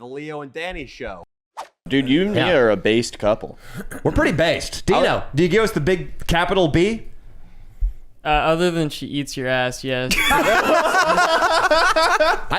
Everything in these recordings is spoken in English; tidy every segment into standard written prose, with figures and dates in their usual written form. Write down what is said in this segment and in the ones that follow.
The Leo and Danny show. Dude, you and me are a based couple. We're pretty based. Dino, do you give us the big capital B? Other than she eats your ass, yes. I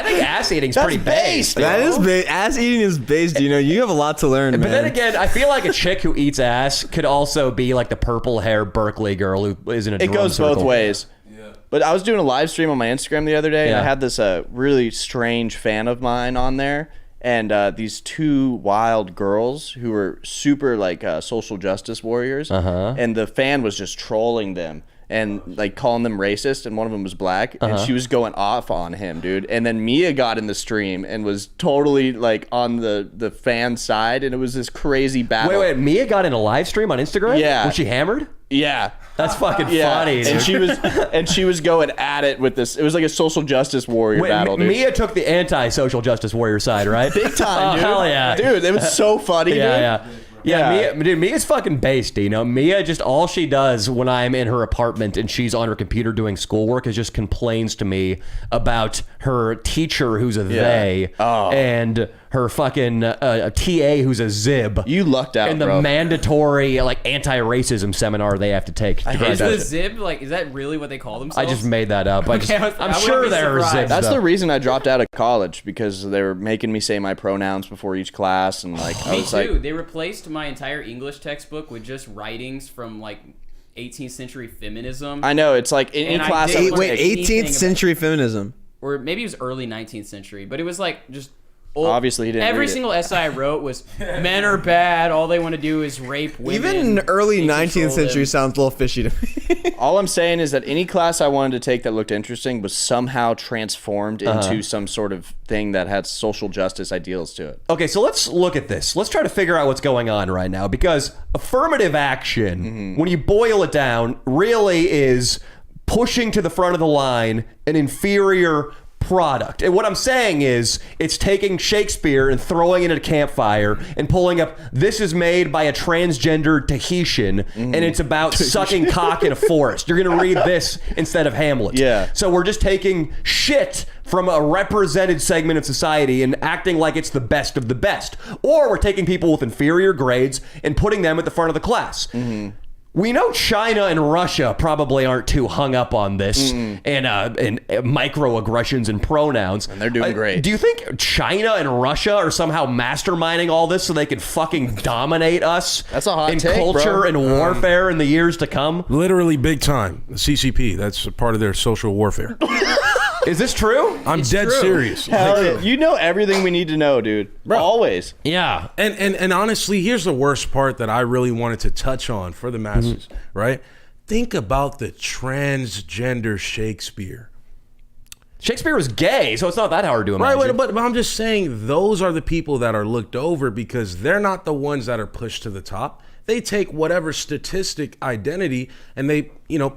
think ass eating's pretty based. That is based. Ass eating is based. You know, you have a lot to learn, But man. then again, I feel like a chick who eats ass could also be like the purple hair Berkeley girl who is in a drum It goes circle. both ways. Yeah. But I was doing a live stream on my Instagram the other day, and I Yeah. had this really strange fan of mine on there. And these two wild girls who were super like social justice warriors. And the fan was just trolling them and like calling them racist, and one of them was black, and she was going off on him, dude. And then Mia got in the stream and was totally like on the fan side, and it was this crazy battle. Wait, Mia got in a live stream on Instagram? Yeah. Was she hammered? Yeah. That's fucking funny. And dude. she was going at it with this. It was like a social justice warrior battle, dude. Mia took the anti-social justice warrior side, right? Big time, dude. Hell yeah. Dude, it was so funny, dude. Yeah, Mia's fucking based, you know. Mia, just all she does when I'm in her apartment and she's on her computer doing schoolwork is just complains to me about her teacher who's a they and her fucking TA who's a zib. You lucked out, and the bro. mandatory like anti-racism seminar they have to take. Is the zib, like, is that really what they call themselves? I just made that up. I'm I sure wouldn't be there are surprised. zibs. That's though. the reason I dropped out of college, because they were making me say my pronouns before each class, and like I Me was too. like, They replaced my entire English textbook with just writings from like 18th century feminism. I know, it's like in And I class. did I was learn like, 18th century feminism. or maybe it was early 19th century, but it was like just old. Obviously, he didn't Every read it. single essay I wrote was men are bad. All they want to do is rape women. Even early and 19th control century them. sounds a little fishy to me. all I'm saying is that any class I wanted to take that looked interesting was somehow transformed into some sort of thing that had social justice ideals to it. Okay, so let's look at this. Let's try to figure out what's going on right now, because affirmative action, when you boil it down, really is pushing to the front of the line an inferior product. And what I'm saying is it's taking Shakespeare and throwing it at a campfire and pulling up, this is made by a transgender Tahitian and it's about sucking cock in a forest. You're going to read this instead of Hamlet. Yeah. So we're just taking shit from a represented segment of society and acting like it's the best of the best. Or we're taking people with inferior grades and putting them at the front of the class. We know China and Russia probably aren't too hung up on this and microaggressions and pronouns. And they're doing great. Do you think China and Russia are somehow masterminding all this so they could fucking dominate us That's a hot in take, culture bro. and warfare in the years to come? Literally big time. The CCP, that's a part of their social warfare. Is this true? I'm dead serious. Hell yeah. You know everything we need to know, dude. Always. Yeah. And honestly, here's the worst part that I really wanted to touch on for the masses, right? Think about the transgender Shakespeare. Shakespeare was gay, so it's not that hard to imagine. Right, but I'm just saying those are the people that are looked over because they're not the ones that are pushed to the top. They take whatever statistic identity and they,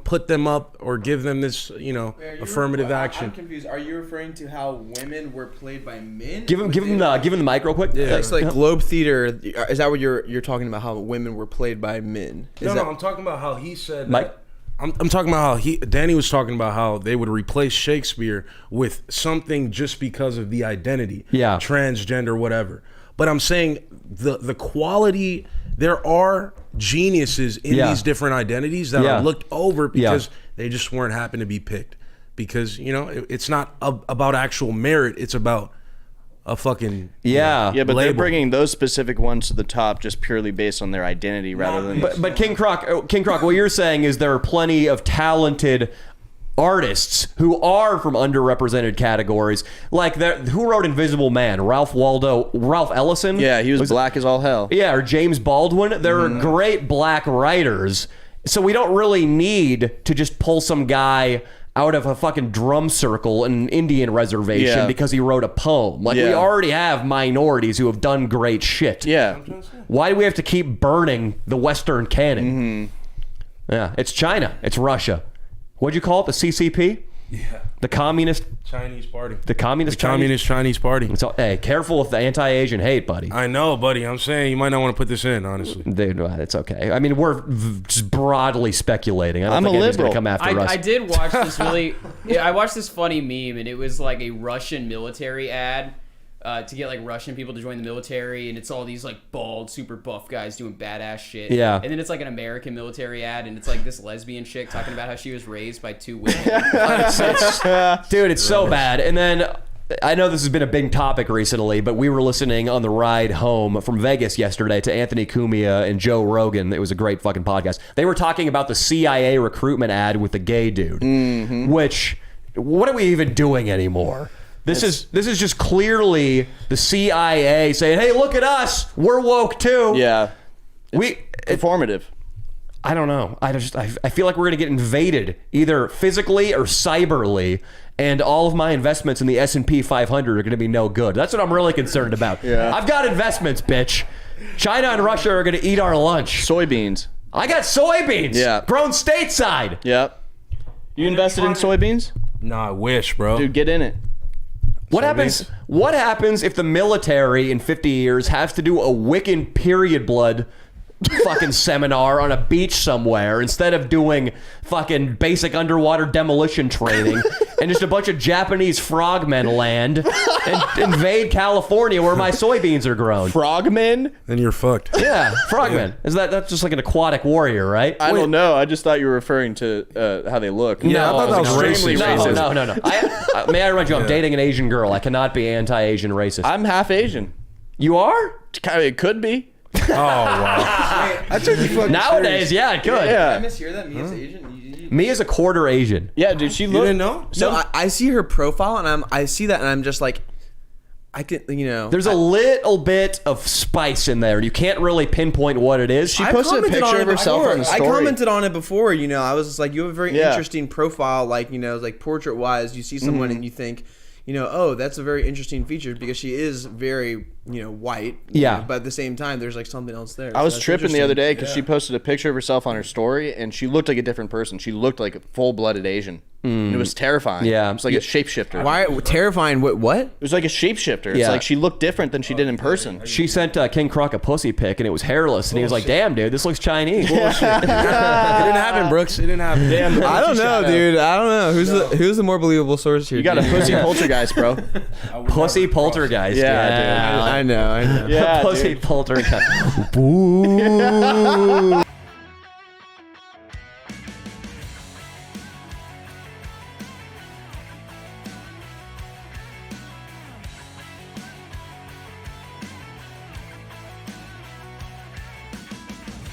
put them up or give them this, affirmative action. I'm confused. Are you referring to how women were played by men? Give him the mic real quick. It's like Globe Theater. Is that what you're talking about? How women were played by men? No, I'm talking about how he said. Mike? I'm talking about how Danny was talking about how they would replace Shakespeare with something just because of the identity. Yeah. Transgender, whatever. But I'm saying the quality. There are geniuses in these different identities that are looked over because they just weren't happen to be picked. Because, it's not about actual merit. It's about a fucking Yeah, but they're label. bringing those specific ones to the top just purely based on their identity rather than... But King Croc, what you're saying is there are plenty of talented artists who are from underrepresented categories, like who wrote Invisible Man? Ralph Ellison? Yeah, he was black as all hell. Yeah, or James Baldwin. There are great black writers, so we don't really need to just pull some guy out of a fucking drum circle in an Indian reservation because he wrote a poem. Like, we already have minorities who have done great shit. Yeah. Why do we have to keep burning the Western canon? Yeah, it's China. It's Russia. What'd you call it? The CCP? Yeah. The Communist Chinese party. The Communist Chinese party. So, hey, careful with the anti-Asian hate, buddy. I know, buddy. I'm saying you might not want to put this in, honestly. Dude, it's okay. I mean, we're just broadly speculating. I don't think anyone's going to come after us. I did watch this I watched this funny meme, and it was like a Russian military ad to get like Russian people to join the military, and it's all these like bald, super buff guys doing badass shit. Yeah. And then it's like an American military ad, and it's like this lesbian chick talking about how she was raised by 2 women. Dude, it's so bad. And then I know this has been a big topic recently, but we were listening on the ride home from Vegas yesterday to Anthony Cumia and Joe Rogan. It was a great fucking podcast. They were talking about the CIA recruitment ad with the gay dude, which, what are we even doing anymore? This is just clearly the CIA saying, "Hey, look at us, we're woke too." Yeah, we performative. I don't know. I feel like we're gonna get invaded either physically or cyberly, and all of my investments in the S&P 500 are gonna be no good. That's what I'm really concerned about. Yeah. I've got investments, bitch. China and Russia are gonna eat our lunch. Soybeans. I got soybeans. Yeah. Grown stateside. Yep. You invested in soybeans? No, I wish, bro. Dude, get in it. What happens if the military in 50 years has to do a Wiccan period blood fucking seminar on a beach somewhere instead of doing fucking basic underwater demolition training and just a bunch of Japanese frogmen land and invade California where my soybeans are grown? Frogmen? Then you're fucked. Yeah, frogmen. That's just like an aquatic warrior, right? I don't know. I just thought you were referring to how they look. Yeah, I thought that was Extremely racist. racist. No. May I remind you, I'm dating an Asian girl. I cannot be anti-Asian racist. I'm half Asian. You are? It could be. Oh, wow. I took you fucking Nowadays, yeah, it could. I Yeah. mishear that. Mia's Asian. Me is a quarter Asian. Yeah, dude, she You looked. didn't know? No, I see her profile and I see that and I'm just like, I can, There's a little bit of spice in there. You can't really pinpoint what it is. She posted a commented picture on of it herself before. on the I story. commented on it before. I was just like, you have a very Yeah. interesting profile. Like, like portrait wise, you see someone and you think, oh, that's a very interesting feature because she is very, white. Yeah. But at the same time, there's like something else there. I was So that's tripping the other interesting. day because she posted a picture of herself on her story, and she looked like a different person. She looked like a full-blooded Asian. And it was terrifying. Yeah. It was like a shapeshifter. Why terrifying? What? It was like a shapeshifter. It's Yeah. like she looked different than she did in person. She sent King Croc a pussy pic, and it was hairless. And he was like, "Damn, dude, this looks Chinese." It didn't happen, Brooks. It didn't happen. Damn, I don't know, dude. I don't know. Who's the more believable source here? You got a pussy poltergeist, bro. Pussy poltergeist. Yeah, I know. Yeah, Pussy dude. poltergeist. Boo.